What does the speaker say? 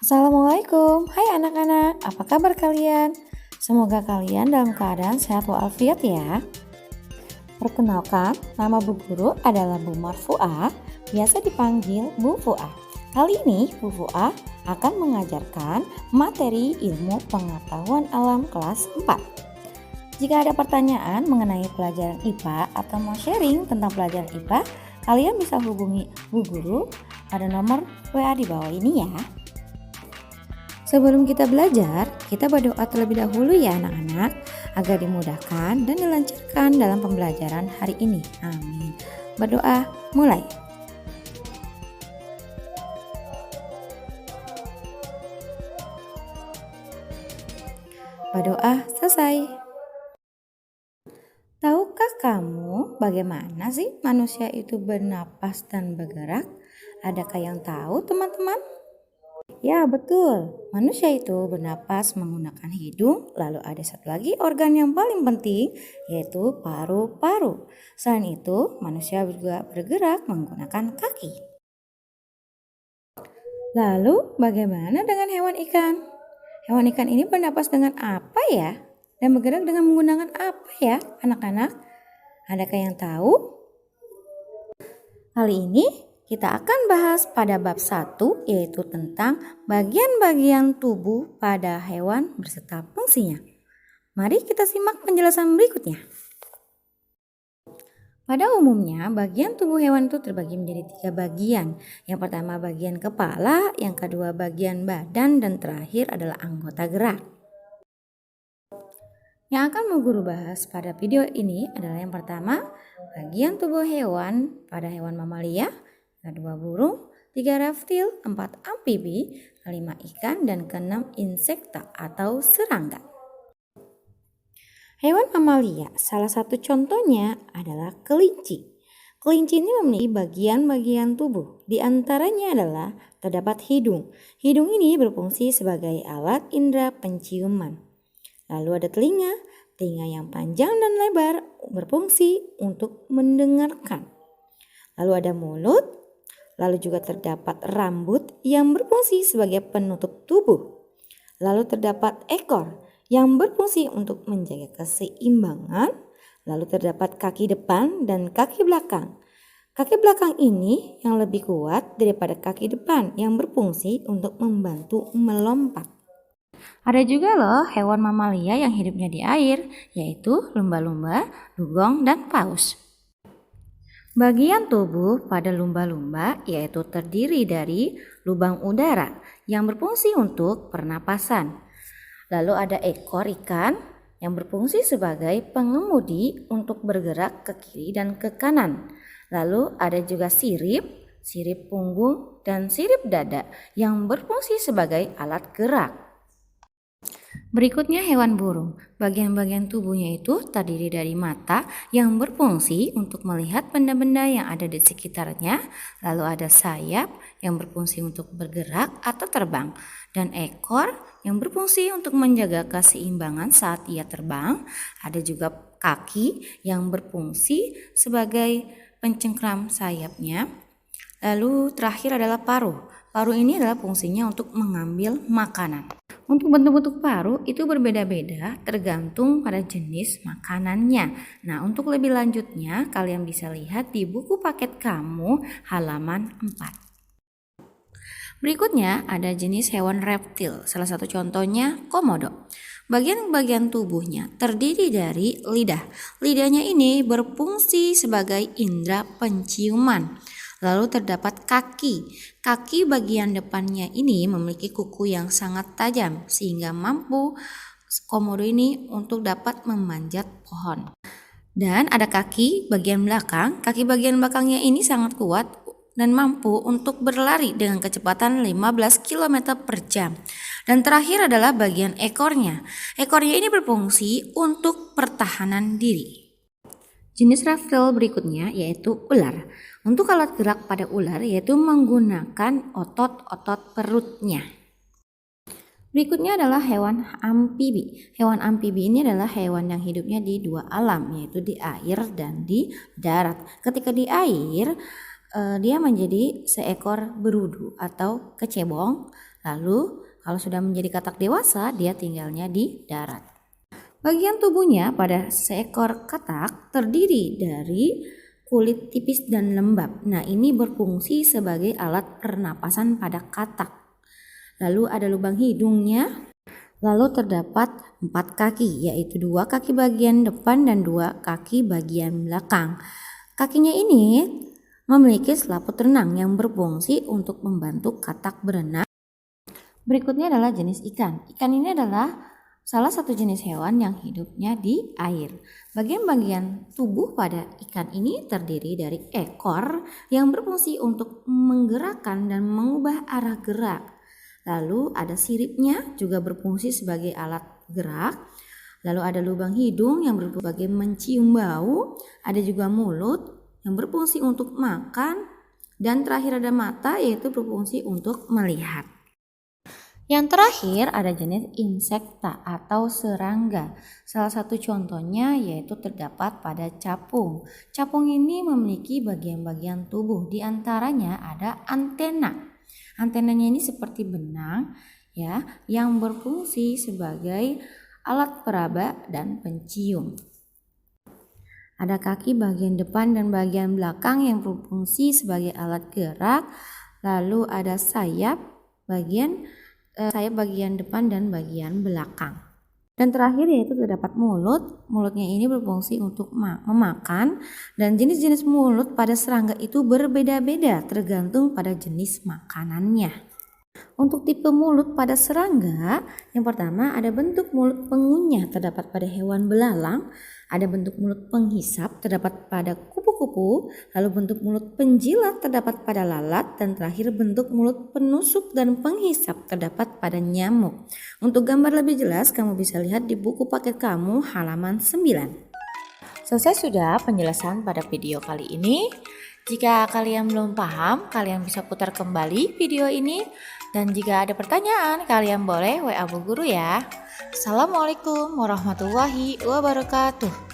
Assalamualaikum, hai anak-anak, apa kabar kalian? Semoga kalian dalam keadaan sehat walafiat ya. Perkenalkan, nama Bu Guru adalah Bu Marfuah, biasa dipanggil Bu Fuah. Kali ini Bu Fuah akan mengajarkan materi ilmu pengetahuan alam kelas 4. Jika ada pertanyaan mengenai pelajaran IPA atau mau sharing tentang pelajaran IPA, kalian bisa hubungi Bu Guru pada nomor WA di bawah ini ya. Sebelum kita belajar, kita berdoa terlebih dahulu ya anak-anak, agar dimudahkan dan dilancarkan dalam pembelajaran hari ini. Amin. Berdoa mulai. Berdoa selesai. Tahukah kamu bagaimana sih manusia itu bernapas dan bergerak? Adakah yang tahu teman-teman? Ya betul, manusia itu bernapas menggunakan hidung, lalu ada satu lagi organ yang paling penting yaitu paru-paru. Selain itu, manusia juga bergerak menggunakan kaki. Lalu bagaimana dengan hewan ikan? Hewan ikan ini bernapas dengan apa ya? Dan bergerak dengan menggunakan apa ya anak-anak? Adakah yang tahu? Kali ini kita akan bahas pada bab 1 yaitu tentang bagian-bagian tubuh pada hewan beserta fungsinya. Mari kita simak penjelasan berikutnya. Pada umumnya bagian tubuh hewan itu terbagi menjadi 3 bagian. Yang pertama bagian kepala, yang kedua bagian badan, dan terakhir adalah anggota gerak. Yang akan Bu Guru bahas pada video ini adalah yang pertama bagian tubuh hewan pada hewan mamalia, kedua burung, 3 reptil, 4 amfibi, 5 ikan, dan ke-6 insekta atau serangga. Hewan mamalia, salah satu contohnya adalah kelinci. Kelinci ini memiliki bagian-bagian tubuh, di antaranya adalah terdapat hidung. Hidung ini berfungsi sebagai alat indera penciuman. Lalu ada telinga yang panjang dan lebar berfungsi untuk mendengarkan. Lalu ada mulut, lalu juga terdapat rambut yang berfungsi sebagai penutup tubuh. Lalu terdapat ekor yang berfungsi untuk menjaga keseimbangan. Lalu terdapat kaki depan dan kaki belakang. Kaki belakang ini yang lebih kuat daripada kaki depan yang berfungsi untuk membantu melompat. Ada juga loh hewan mamalia yang hidupnya di air, yaitu lumba-lumba, dugong, dan paus. Bagian tubuh pada lumba-lumba yaitu terdiri dari lubang udara yang berfungsi untuk pernapasan. Lalu ada ekor ikan yang berfungsi sebagai pengemudi untuk bergerak ke kiri dan ke kanan. Lalu ada juga sirip punggung, dan sirip dada yang berfungsi sebagai alat gerak. Berikutnya hewan burung. Bagian-bagian tubuhnya itu terdiri dari mata yang berfungsi untuk melihat benda-benda yang ada di sekitarnya. Lalu ada sayap yang berfungsi untuk bergerak atau terbang. Dan ekor yang berfungsi untuk menjaga keseimbangan saat ia terbang. Ada juga kaki yang berfungsi sebagai pencengkram sayapnya. Lalu terakhir adalah paruh. Paruh ini adalah fungsinya untuk mengambil makanan. Untuk bentuk-bentuk paruh itu berbeda-beda tergantung pada jenis makanannya. Nah, untuk lebih lanjutnya kalian bisa lihat di buku paket kamu halaman 4. Berikutnya ada jenis hewan reptil. Salah satu contohnya komodo. Bagian-bagian tubuhnya terdiri dari lidah. Lidahnya ini berfungsi sebagai indera penciuman. Lalu terdapat kaki. Kaki bagian depannya ini memiliki kuku yang sangat tajam sehingga mampu komodo ini untuk dapat memanjat pohon. Dan ada kaki bagian belakang. Kaki bagian belakangnya ini sangat kuat dan mampu untuk berlari dengan kecepatan 15 km per jam. Dan terakhir adalah bagian ekornya. Ekornya ini berfungsi untuk pertahanan diri. Jenis reptil berikutnya yaitu ular. Untuk alat gerak pada ular yaitu menggunakan otot-otot perutnya. Berikutnya adalah hewan amfibi. Hewan amfibi ini adalah hewan yang hidupnya di 2 alam, yaitu di air dan di darat. Ketika di air, dia menjadi seekor berudu atau kecebong. Lalu kalau sudah menjadi katak dewasa, dia tinggalnya di darat. Bagian tubuhnya pada seekor katak terdiri dari kulit tipis dan lembab. Nah, ini berfungsi sebagai alat pernapasan pada katak. Lalu ada lubang hidungnya. Lalu terdapat 4 kaki, yaitu 2 kaki bagian depan dan 2 kaki bagian belakang. Kakinya ini memiliki selaput renang yang berfungsi untuk membantu katak berenang. Berikutnya adalah jenis ikan. Ikan ini adalah salah satu jenis hewan yang hidupnya di air. Bagian-bagian tubuh pada ikan ini terdiri dari ekor yang berfungsi untuk menggerakkan dan mengubah arah gerak. Lalu ada siripnya juga berfungsi sebagai alat gerak. Lalu ada lubang hidung yang berfungsi sebagai mencium bau. Ada juga mulut yang berfungsi untuk makan. Dan terakhir ada mata yaitu berfungsi untuk melihat. Yang terakhir ada jenis insekta atau serangga. Salah satu contohnya yaitu terdapat pada capung. Capung ini memiliki bagian-bagian tubuh, di antaranya ada antena. Antenanya ini seperti benang ya, yang berfungsi sebagai alat peraba dan pencium. Ada kaki bagian depan dan bagian belakang yang berfungsi sebagai alat gerak. Lalu ada sayap bagian depan dan bagian belakang. Dan terakhir yaitu terdapat mulut. Mulutnya ini berfungsi untuk memakan, dan jenis-jenis mulut pada serangga itu berbeda-beda tergantung pada jenis makanannya. Untuk tipe mulut pada serangga, yang pertama ada bentuk mulut pengunyah terdapat pada hewan belalang, ada bentuk mulut penghisap terdapat pada kupu-kupu, lalu bentuk mulut penjilat terdapat pada lalat, dan terakhir bentuk mulut penusuk dan penghisap terdapat pada nyamuk. Untuk gambar lebih jelas kamu bisa lihat di buku paket kamu halaman 9. Selesai sudah penjelasan pada video kali ini. Jika kalian belum paham, kalian bisa putar kembali video ini. Dan jika ada pertanyaan, kalian boleh WA Bu Guru ya. Assalamualaikum warahmatullahi wabarakatuh.